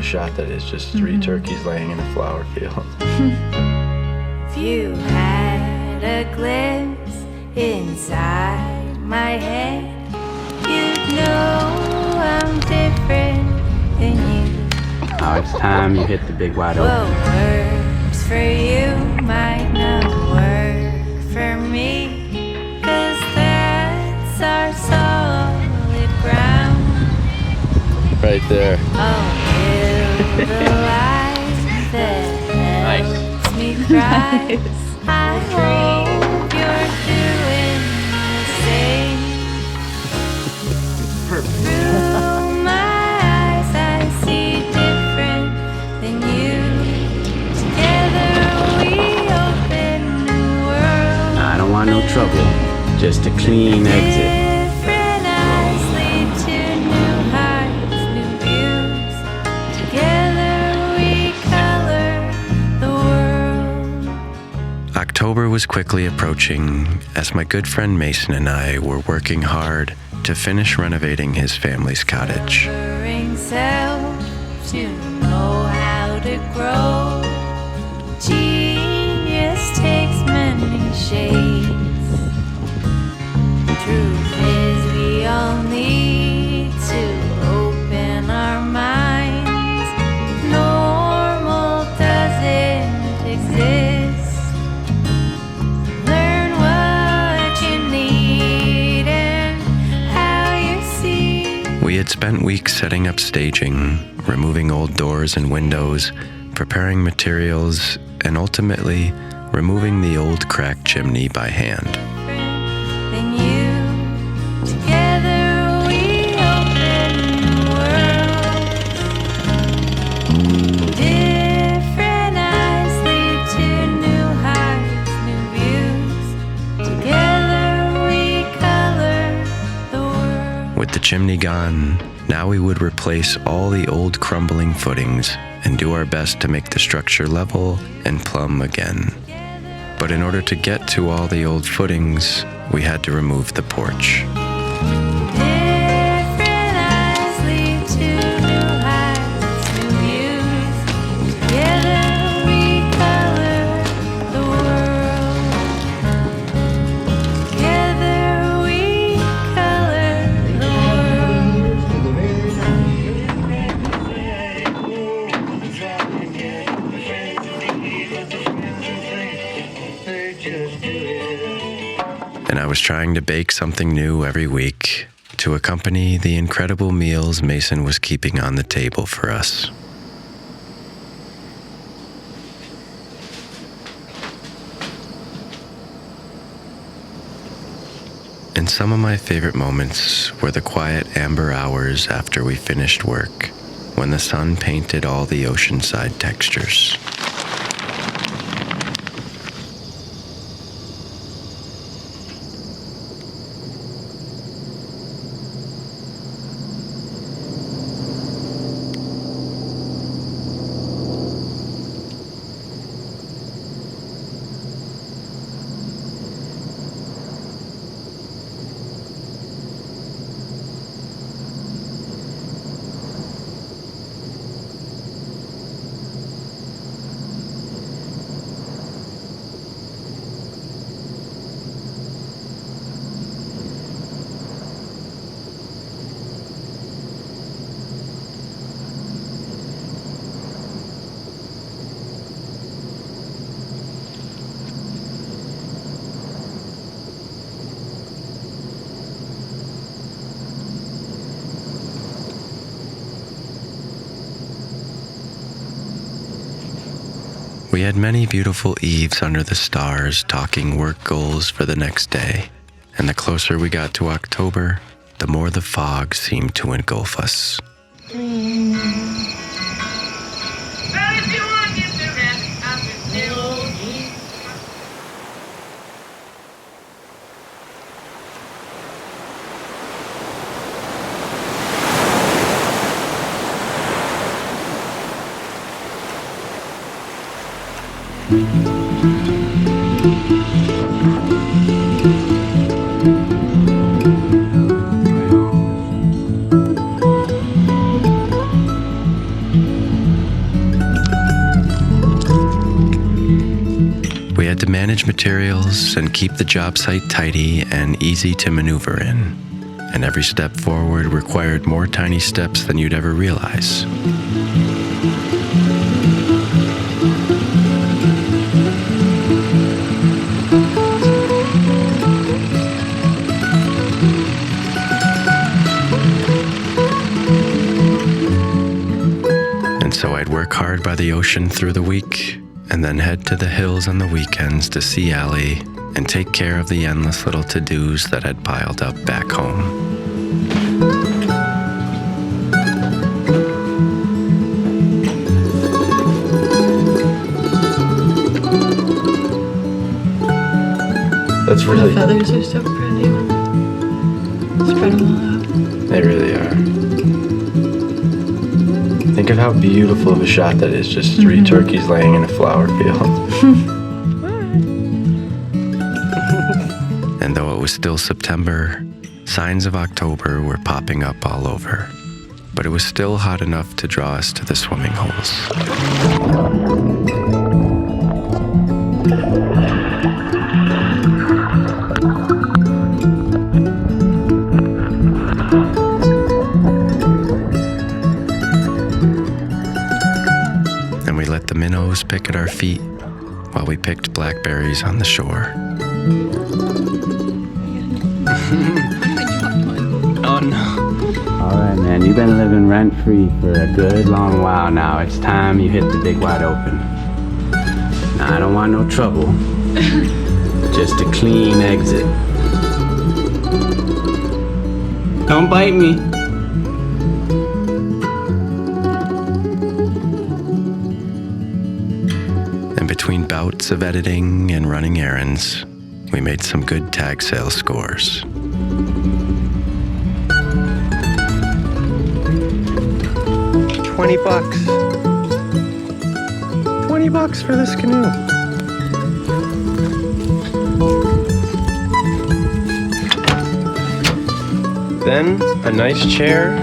shot that is just three turkeys laying in a flower field. If you had a glimpse inside my head, you'd know I'm different than you. Now it's time you hit the big wide What open. works for you might not work for me, 'cause that's our solid ground. Right there. I'll build a life that helps me thrive. I hope you're doing the same. Through my eyes I see different than you. Together we open new worlds. I don't want no trouble, just a clean exit. Different eyes lead to new heights, new views. Together we color the world. October was quickly approaching as my good friend Mason and I were working hard to finish renovating his family's cottage. Covering self to know how to grow. Genius takes many shades. Truth is we all need to open our minds. Normal doesn't exist. Learn what you need and how you see. We had spent weeks setting up staging, removing old doors and windows, preparing materials, and ultimately removing the old cracked chimney by hand. Than you. Together we open the world. Different eyes lead to new heights, new views. Together we color the world. With the chimney gone, now we would replace all the old crumbling footings and do our best to make the structure level and plumb again. But in order to get to all the old footings, we had to remove the porch. Different eyes lead to new heights, new views. Together we color the world. Together we color the And I was trying to bake something new every week to accompany the incredible meals Mason was keeping on the table for us. And some of my favorite moments were the quiet amber hours after we finished work, when the sun painted all the oceanside textures. We had many beautiful eves under the stars talking work goals for the next day, and the closer we got to October, the more the fog seemed to engulf us. arrange materials and keep the job site tidy and easy to maneuver in. And every step forward required more tiny steps than you'd ever realize. And so I'd work hard by the ocean through the week, and then head to the hills on the weekends to see Allie and take care of the endless little to-dos that had piled up back home. That's The really, feathers are so pretty. Spread them all out. they really are. Think of how beautiful of a shot that is, just three turkeys laying in a flower field. And though it was still September, signs of October were popping up all over. But it was still hot enough to draw us to the swimming holes. And we let the minnows pick at our feet while we picked blackberries on the shore. Oh no. All right, man, you've been living rent-free for a good long while now. It's time you hit the big wide open. Now, I don't want no trouble. Just a clean exit. Don't bite me. And between bouts of editing and running errands, we made some good tag sale scores. $20. $20 for this canoe. Then a nice chair,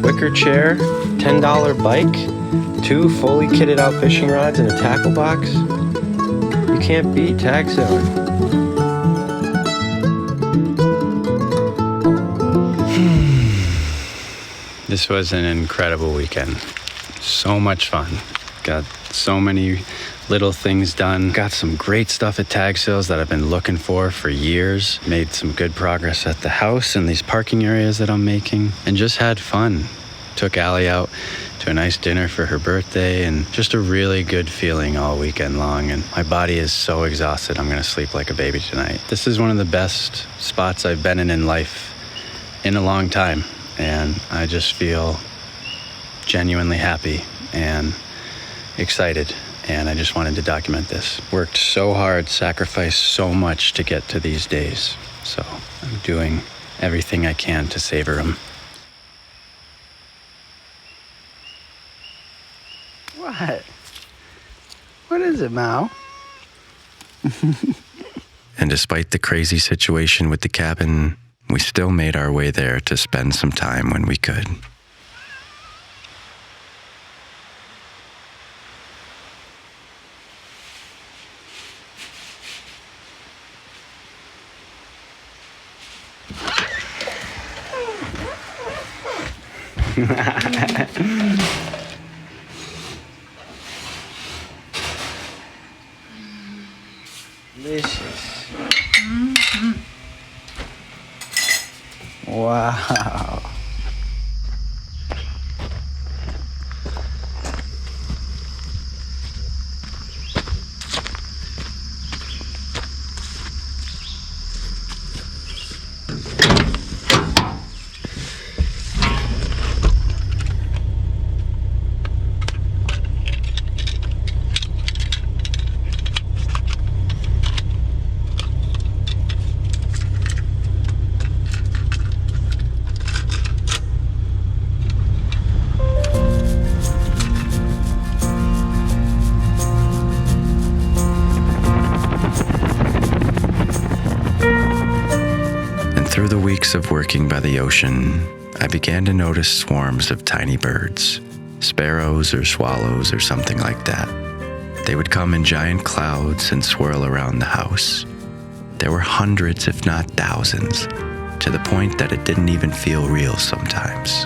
wicker chair, $10 bike, 2 fully kitted out fishing rods and a tackle box. You can't beat tag selling. This was an incredible weekend. So much fun. Got so many little things done. Got some great stuff at tag sales that I've been looking for years. Made some good progress at the house and these parking areas that I'm making. And just had fun. Took Allie out to a nice dinner for her birthday and just a really good feeling all weekend long. And my body is so exhausted, I'm gonna sleep like a baby tonight. This is one of the best spots I've been in life in a long time. And I just feel genuinely happy and excited. And I just wanted to document this. Worked so hard, sacrificed so much to get to these days. So I'm doing everything I can to savor them. What? What is it, Mao? And despite the crazy situation with the cabin, we still made our way there to spend some time when we could. Delicious. Wow. Through the weeks of working by the ocean, I began to notice swarms of tiny birds, sparrows or swallows or something like that. They would come in giant clouds and swirl around the house. There were hundreds, if not thousands, to the point that it didn't even feel real sometimes.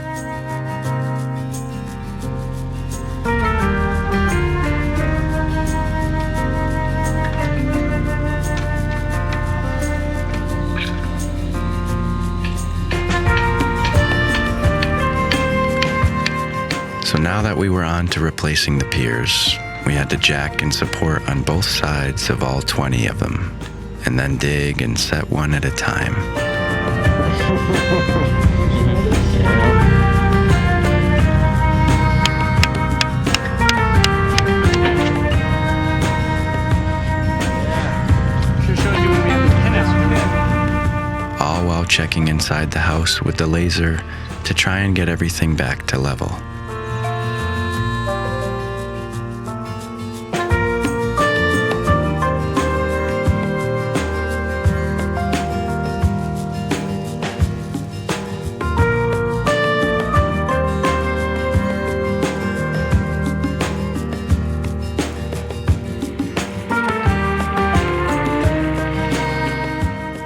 So now that we were on to replacing the piers, we had to jack and support on both sides of all 20 of them, and then dig and set one at a time. All while checking inside the house with the laser to try and get everything back to level.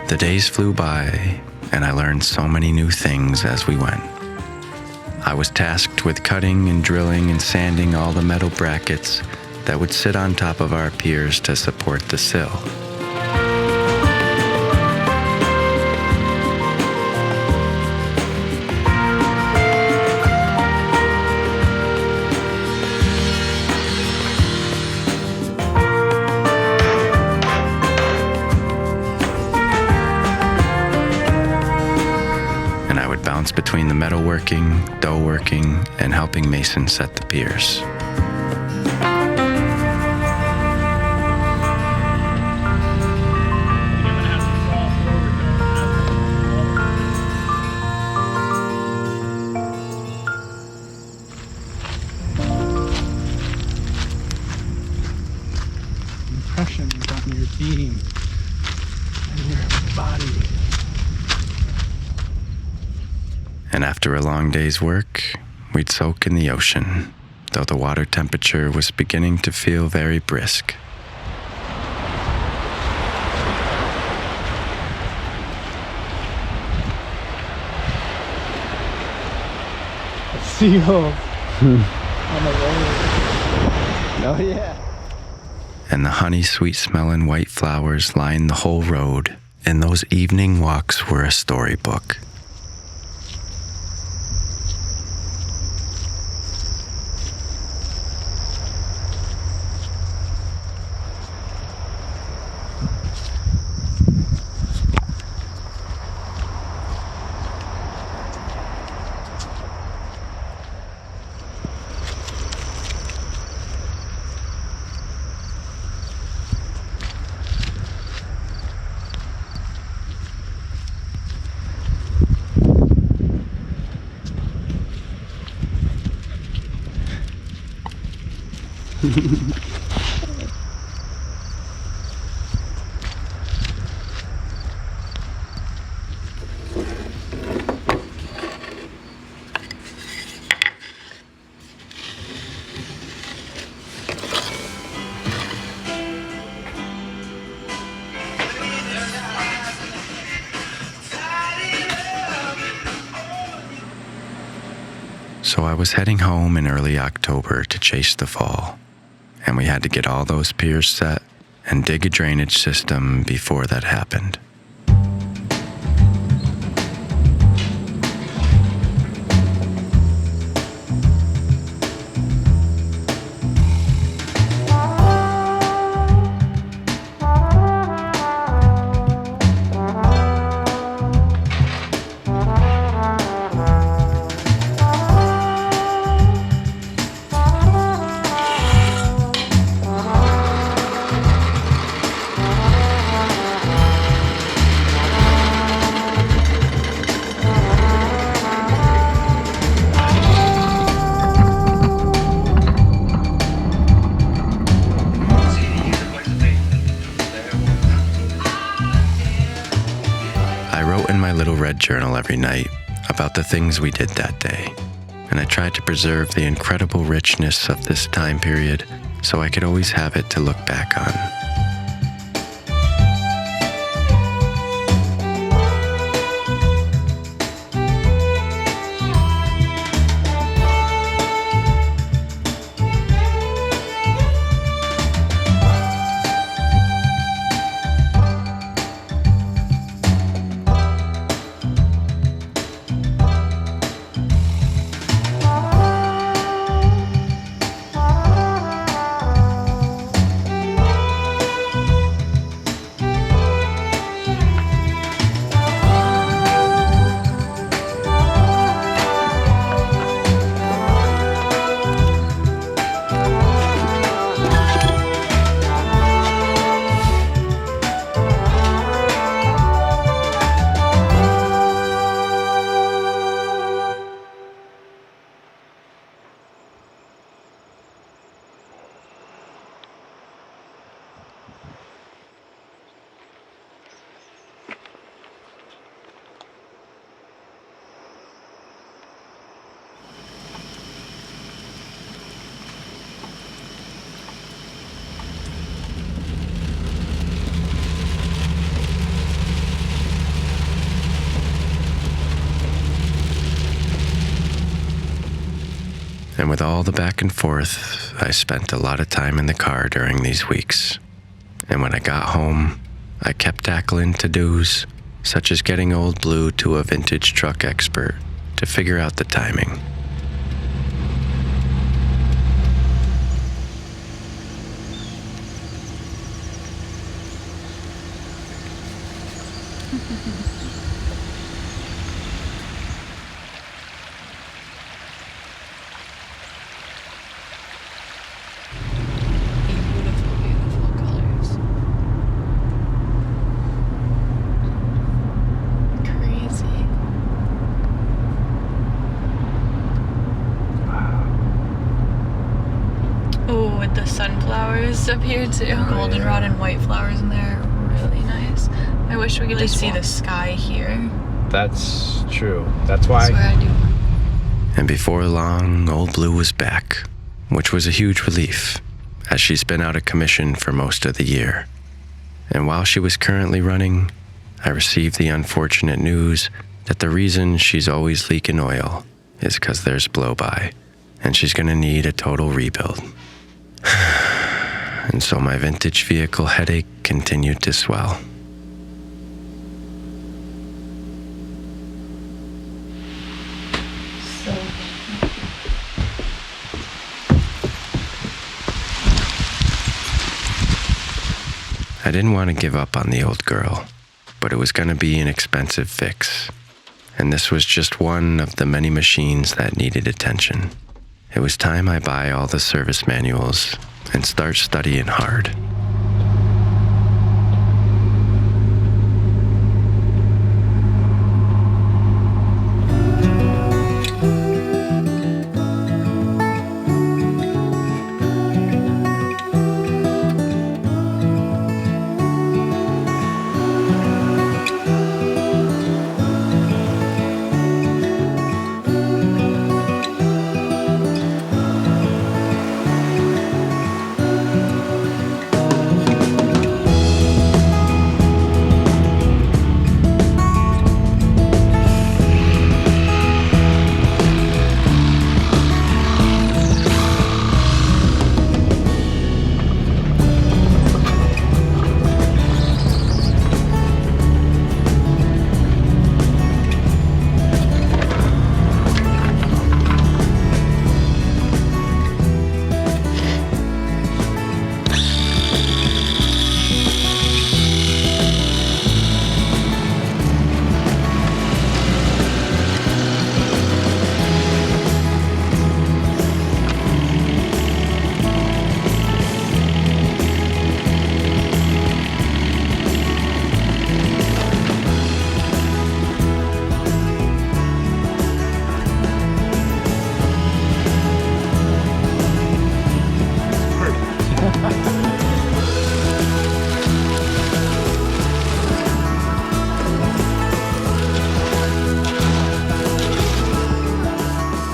The days flew by, and I learned so many new things as we went. I was tasked with cutting and drilling and sanding all the metal brackets that would sit on top of our piers to support the sill. Bounce between the metalworking, dough working, and helping Mason set the piers. Impressions on your being and your body. And after a long day's work, we'd soak in the ocean, though the water temperature was beginning to feel very brisk. Seal on the road. Oh yeah. And the honey sweet-smelling white flowers lined the whole road, and those evening walks were a storybook. So I was heading home in early October to chase the fall, and we had to get all those piers set and dig a drainage system before that happened. Little red journal every night about the things we did that day, and I tried to preserve the incredible richness of this time period so I could always have it to look back on. And with all the back and forth, I spent a lot of time in the car during these weeks. And when I got home, I kept tackling to-dos, such as getting Old Blue to a vintage truck expert to figure out the timing. Beautiful, beautiful colors. Crazy. Oh, with the sunflowers up here too. Goldenrod and white flowers in there are really nice. I wish we could just see the sky here. That's true. That's That's where I do. And before long, Old Blue was back, which was a huge relief, as she's been out of commission for most of the year. And while she was currently running, I received the unfortunate news that the reason she's always leaking oil is because there's blow-by, and she's gonna need a total rebuild. And so my vintage vehicle headache continued to swell. I didn't want to give up on the old girl, but it was going to be an expensive fix. And this was just one of the many machines that needed attention. It was time I buy all the service manuals and start studying hard.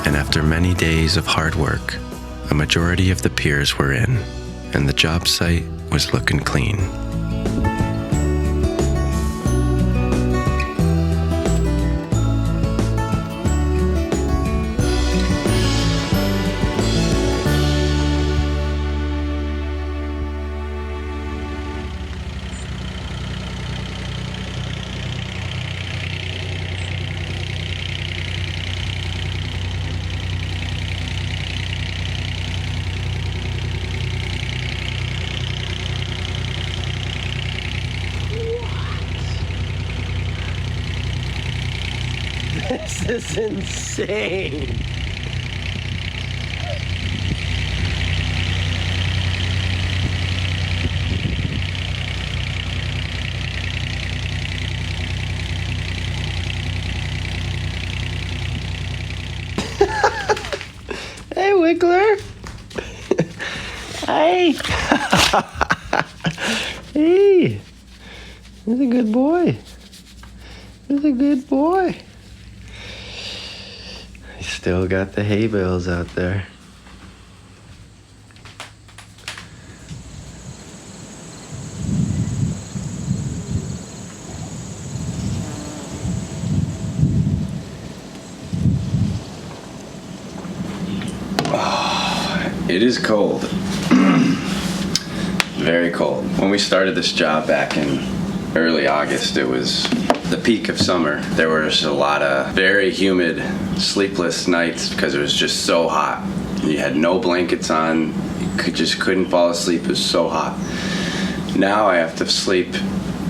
And after many days of hard work, a majority of the piers were in, and the job site was looking clean. This is insane. Hey, Wiggler. Hey. Hey. He's a good boy. He's a good boy. Still got the hay bales out there. Oh, it is cold. Very cold. When we started this job back in early August, it was the peak of summer. There was a lot of very humid, sleepless nights because it was just so hot. You had no blankets on. You just couldn't fall asleep. It was so hot. Now I have to sleep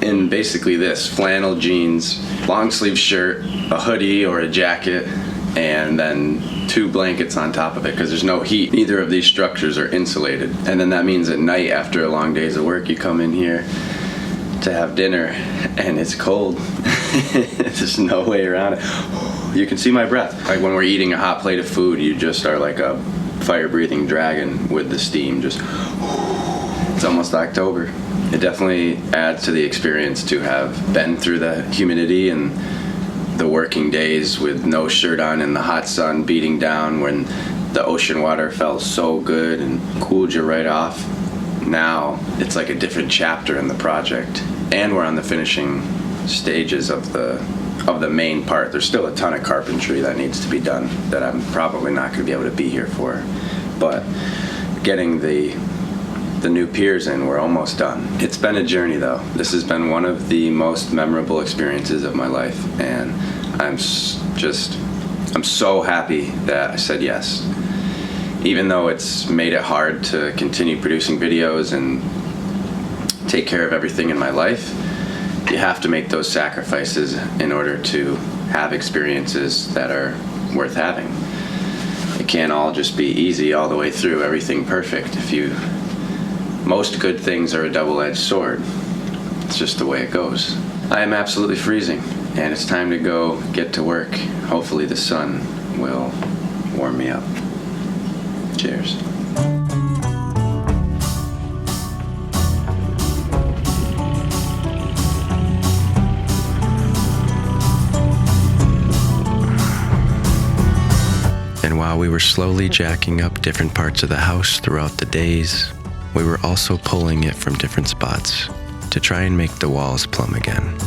in basically this: flannel jeans, long sleeve shirt, a hoodie or a jacket, and then 2 blankets on top of it because there's no heat. Neither of these structures are insulated. And then that means at night, after a long days of work, you come in here to have dinner and it's cold. There's no way around it. You can see my breath. Like when we're eating a hot plate of food, you just are like a fire-breathing dragon with the steam. Just, it's almost October. It definitely adds to the experience to have been through the humidity and the working days with no shirt on and the hot sun beating down when the ocean water felt so good and cooled you right off. Now it's like a different chapter in the project, and we're on the finishing stages of the main part. There's still a ton of carpentry that needs to be done that I'm probably not going to be able to be here for, but getting the new piers in, we're almost done. It's been a journey though. This has been one of the most memorable experiences of my life, and I'm so happy that I said yes. Even though it's made it hard to continue producing videos and take care of everything in my life, you have to make those sacrifices in order to have experiences that are worth having. It can't all just be easy all the way through, everything perfect. Most good things are a double-edged sword. It's just the way it goes. I am absolutely freezing, and it's time to go get to work. Hopefully the sun will warm me up. Cheers. And while we were slowly jacking up different parts of the house throughout the days, we were also pulling it from different spots to try and make the walls plumb again.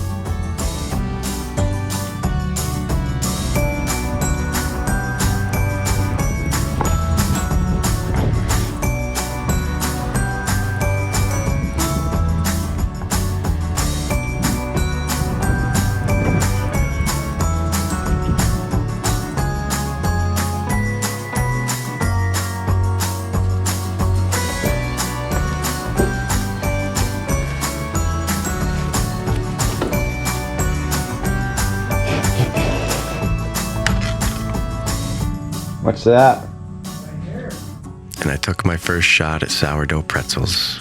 What's that? And I took my first shot at sourdough pretzels,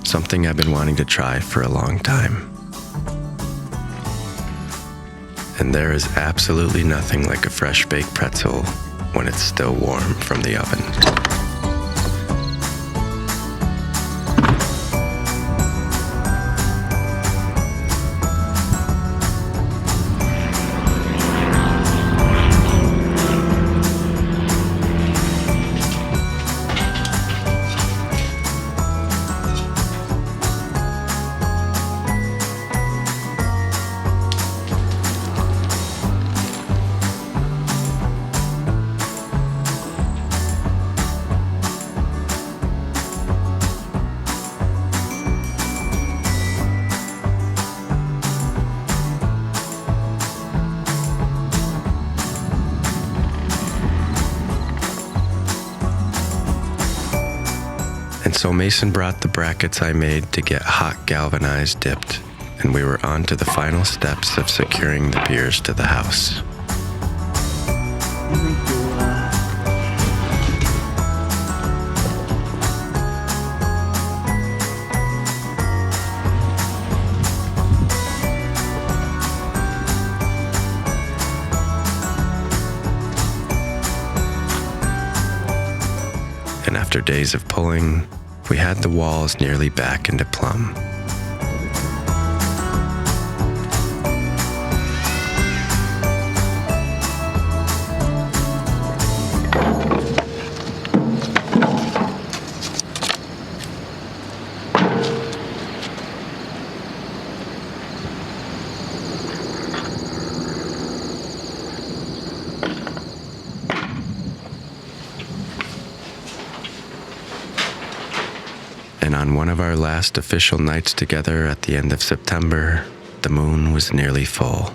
something I've been wanting to try for a long time. And there is absolutely nothing like a fresh baked pretzel when it's still warm from the oven. So Mason brought the brackets I made to get hot galvanized dipped, and we were on to the final steps of securing the piers to the house. And after days of pulling, we had the walls nearly back into plumb. And on one of our last official nights together at the end of September, the moon was nearly full.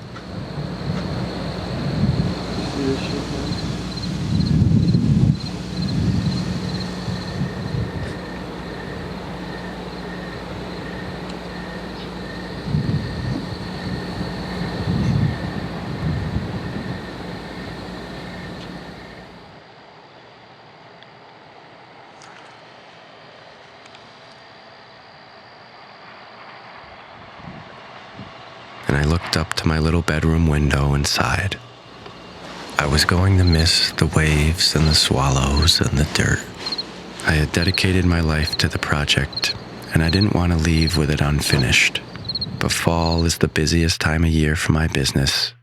And I looked up to my little bedroom window and sighed. I was going to miss the waves and the swallows and the dirt. I had dedicated my life to the project, and I didn't want to leave with it unfinished. But fall is the busiest time of year for my business,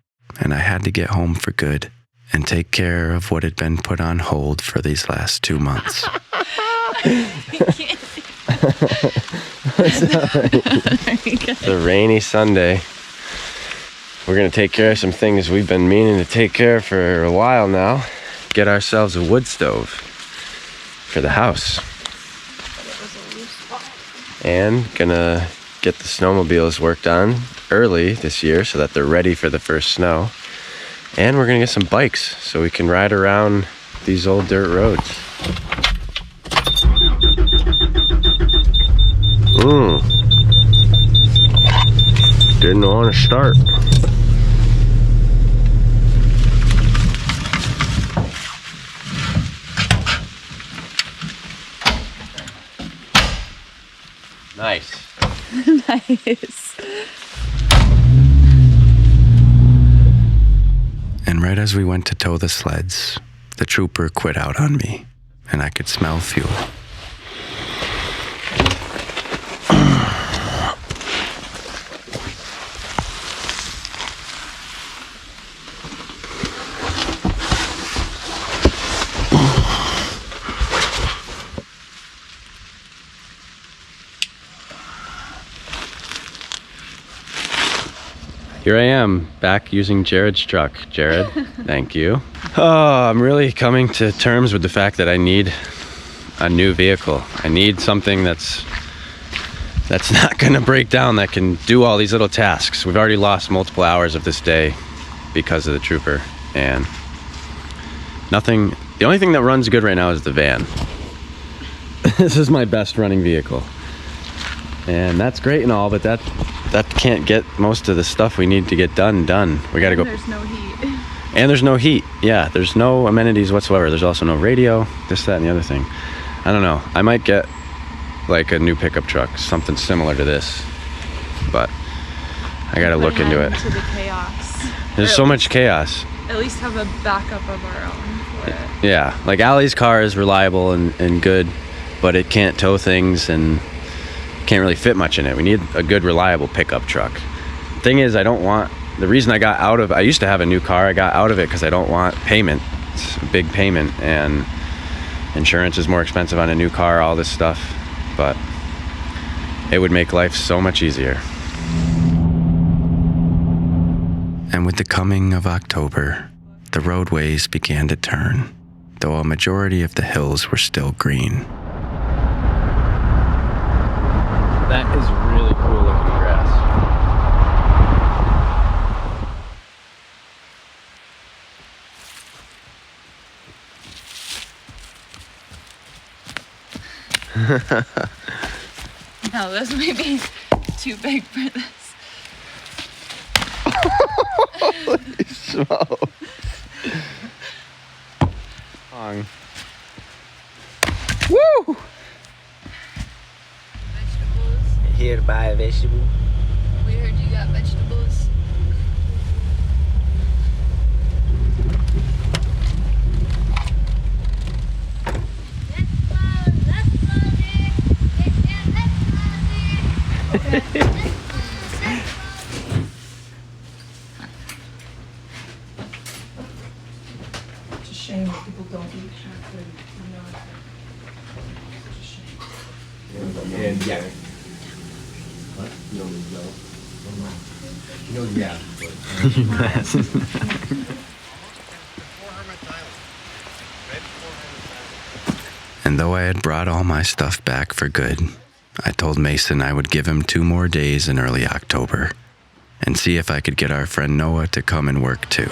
and I had to get home for good and take care of what had been put on hold for these last 2 months. It's a rainy Sunday. We're gonna take care of some things we've been meaning to take care of for a while now. Get ourselves a wood stove for the house. And gonna get the snowmobiles worked on early this year so that they're ready for the first snow. And we're gonna get some bikes so we can ride around these old dirt roads. Didn't want to start. Nice. Nice. And right as we went to tow the sleds, the trooper quit out on me, and I could smell fuel. Here I am, back using Jared's truck. Jared, thank you. Oh, I'm really coming to terms with the fact that I need a new vehicle. I need something that's not gonna break down, that can do all these little tasks. We've already lost multiple hours of this day because of the trooper, and the only thing that runs good right now is the van. This is my best running vehicle. And that's great and all, but that can't get most of the stuff we need to get done. We gotta go. There's no heat. And there's no heat. Yeah, there's no amenities whatsoever. There's also no radio, this, that, and the other thing. I don't know. I might get like a new pickup truck, something similar to this. But I gotta look into it. To the chaos. There's so much chaos. At least have a backup of our own for it. Yeah, like Allie's car is reliable and good, but it can't tow things and can't really fit much in it. We need a good, reliable pickup truck. Thing is, the reason I got out of, I used to have a new car, I got out of it because I don't want payment. It's a big payment, and insurance is more expensive on a new car, all this stuff, but it would make life so much easier. And with the coming of October, the roadways began to turn, though a majority of the hills were still green. That is really cool looking grass. No, this might be too big for this. Holy smokes. Woo! Vegetables. Here to buy a vegetable. We heard you got vegetables. It's a shame that people don't eat cat food. You know, it's a shame. And yeah. What? You don't yeah. And though I had brought all my stuff back for good, I told Mason I would give him 2 more days in early October and see if I could get our friend Noah to come and work too.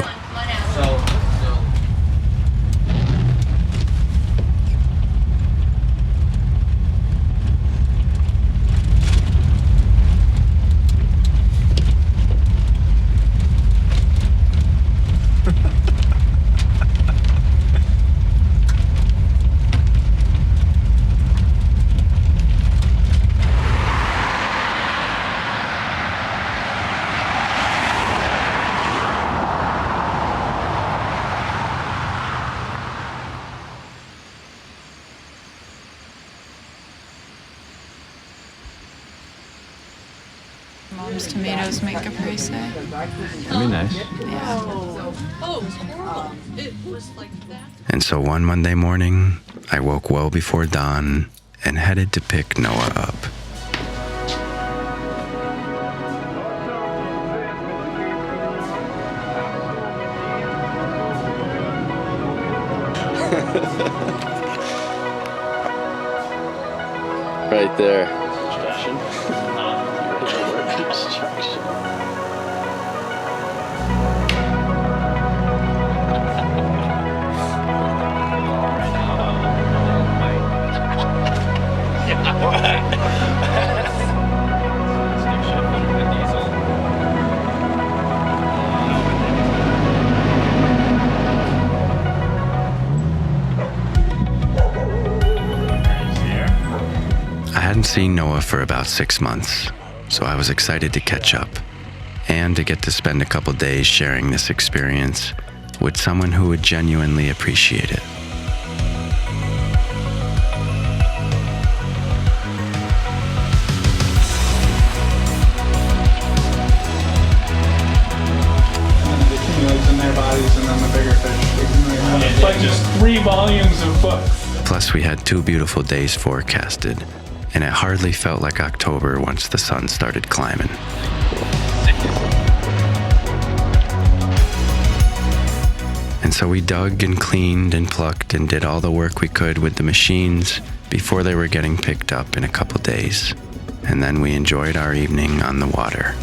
Mom's tomatoes make a price tag. That'd be nice. Yeah. Oh, it was horrible. It was like that. And so one Monday morning, I woke well before dawn and headed to pick Noah up. Right there. I hadn't seen Noah for about 6 months, so I was excited to catch up and to get to spend a couple days sharing this experience with someone who would genuinely appreciate it. And it accumulates in their bodies, and then the bigger fish accumulate. It's like just 3 volumes of books. Plus, we had 2 beautiful days forecasted, and it hardly felt like October once the sun started climbing. And so we dug and cleaned and plucked and did all the work we could with the machines before they were getting picked up in a couple days. And then we enjoyed our evening on the water.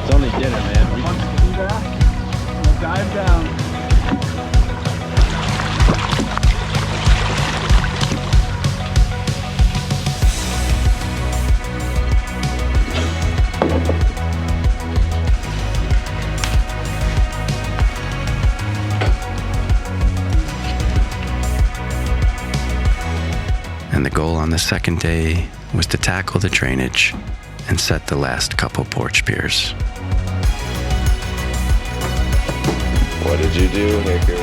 It's only dinner, man. Dive down. And the goal on the second day was to tackle the drainage and set the last couple porch piers. What did you do, Hicker?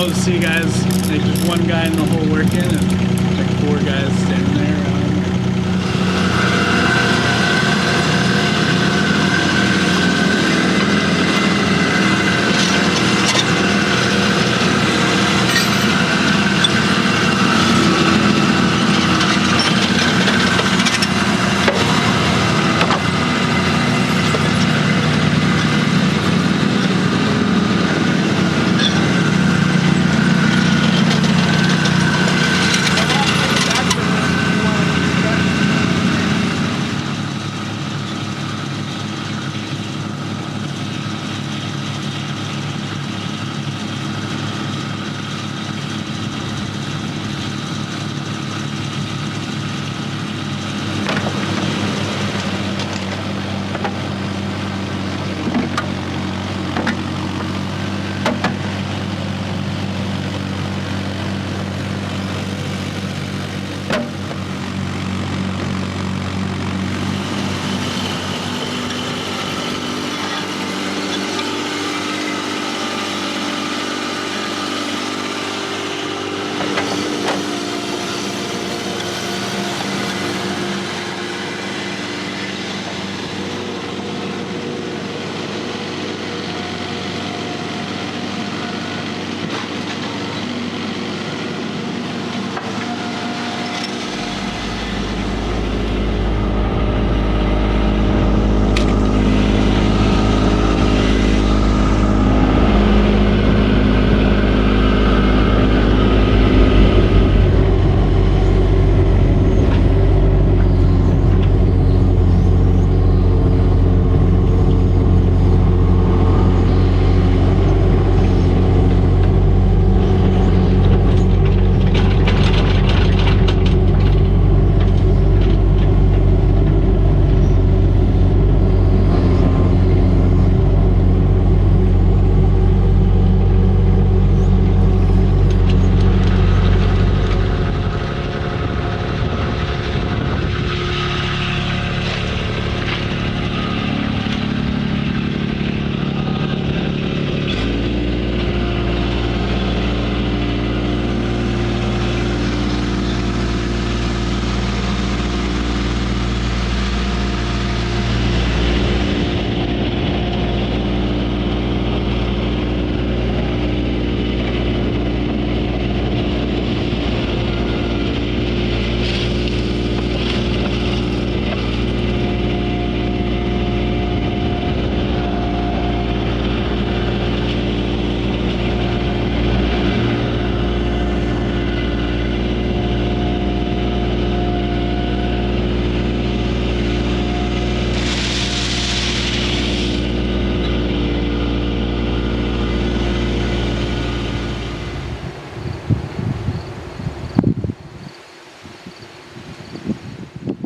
wild to see guys, like just one guy in the hole working and like 4 guys standing there around him.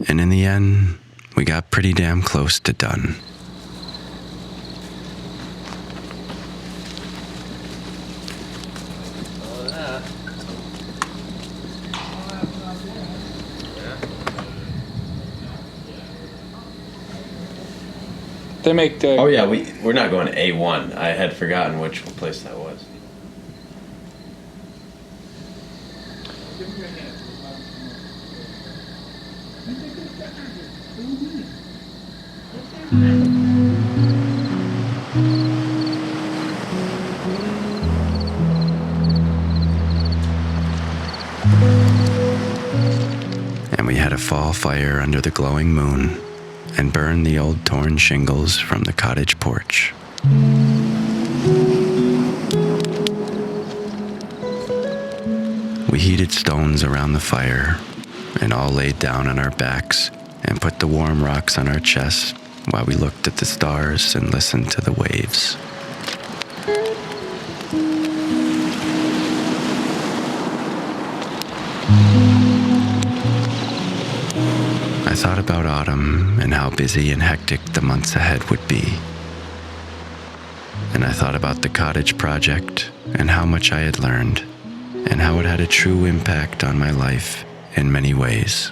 And in the end, we got pretty damn close to done. They make the. Oh yeah, we're not going to A1. I had forgotten which place that was. And we had a fall fire under the glowing moon and burned the old torn shingles from the cottage porch. We heated stones around the fire and all laid down on our backs and put the warm rocks on our chests while we looked at the stars and listened to the waves. I thought about autumn and how busy and hectic the months ahead would be. And I thought about the cottage project and how much I had learned and how it had a true impact on my life in many ways.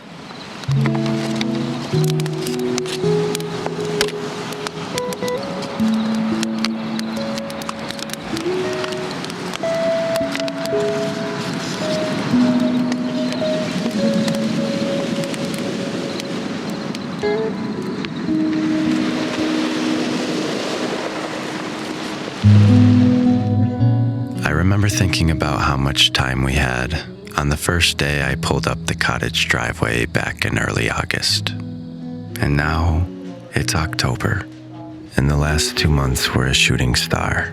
I remember thinking about how much time we had on the first day I pulled up the cottage driveway back in early August. And now it's October, and the last 2 months were a shooting star.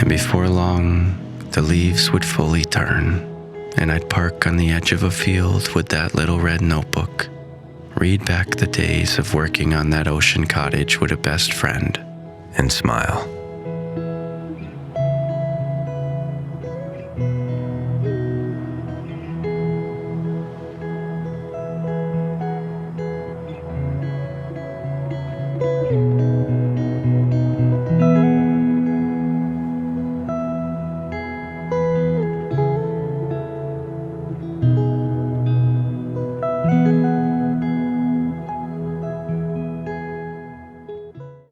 And before long, the leaves would fully turn, and I'd park on the edge of a field with that little red notebook, read back the days of working on that ocean cottage with a best friend, and smile.